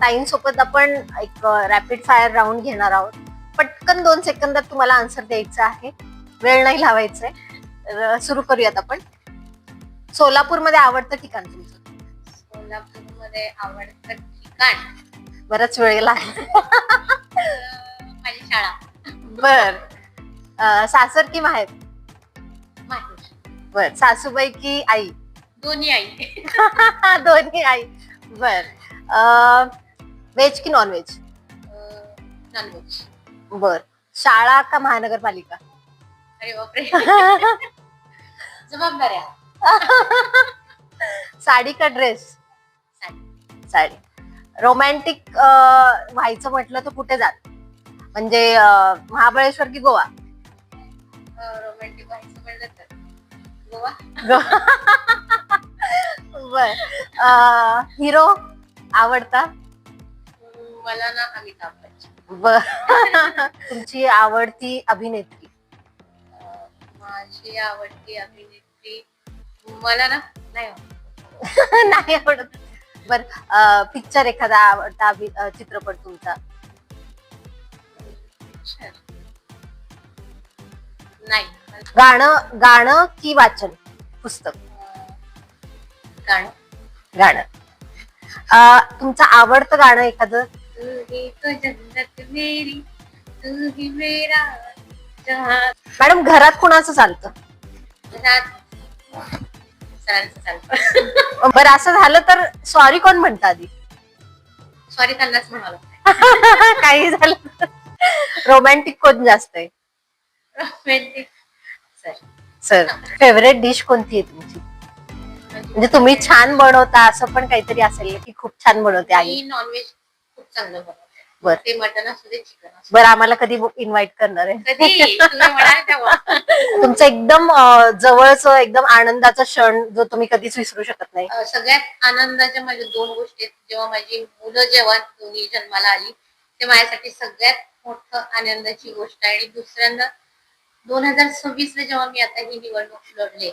ताईं सोबत आपण एक रॅपिड फायर राऊंड घेणार आहोत. पटकन 2 सेकंदात तुम्हाला आन्सर द्यायचं आहे, वेळ नाही लावायचंय. तर सुरू करूयात आपण. सोलापूरमध्ये आवडतं ठिकाण तुमचं? सोलापूरमध्ये आवडतं ठिकाण बराच वेळ लागला. माझी शाळा. बर. सासर की माहेर? माहेर. बर. सासूबाई की आई? दोन्ही आई. दोन्ही आई. बर. व्हेज की नॉन व्हेज? नॉनव्हेज. बर. शाळा का महानगरपालिका? अरे बापरे. जबाबदाऱ्या. साडी का ड्रेस? साडी. साडी. रोमॅन्टिक व्हायचं म्हटलं तर कुठे जात? म्हणजे महाबळेश्वर की गोवा? रोमॅन्टिक व्हायचं म्हणलं तर गोवा. बर. हिरो आवडता? मला ना अमिताभ बच्चन. बर. तुमची आवडती अभिनेत्री? माझी आवडती अभिनेत्री मला ना नाही आवडत. नाही आवडत. बर. पिक्चर एखादा आवडता चित्रपट तुमचा? नाही. गाणं की वाचन पुस्तक? गाणं. गाणं. तुमचं आवडतं गाणं एखादं? तू ही तो जन्नत मेरी, तू ही मेरा जहां. मॅडम घरात कुणाचं चालतं? सरांचं चालतं. बरं, असं झालं तर सॉरी कोण म्हणतं आधी? सॉरी त्यांनाच म्हणावं. काही झालं. रोमॅन्टिक कोण जास्त आहे? Romantic sir. Sir. Favourite dish कोणती आहे तुमची? म्हणजे तुम्ही छान बनवता असं पण काहीतरी असेल की खूप छान बनवते आई? मी नॉनव्हेज खूप चांगलं बनवते. बर. ते मटन असू दे, चिकन असू बरं, आम्हाला कधी इन्व्हाइट करणार आहे? दे. कधी तुम्ही म्हणाल तेव्हा. तुमचं एकदम जवळच एकदम आनंदाचा क्षण जो तुम्ही कधीच विसरू शकत नाही? सगळ्यात आनंदाच्या माझ्या 2 गोष्टी आहेत. जेव्हा माझी मुलं जेव्हा दोन्ही जन्माला आली, ते माझ्यासाठी सगळ्यात मोठं आनंदाची गोष्ट आहे. आणि दुसऱ्यांदा 2026 जेव्हा मी आता ही निवडणूक लढले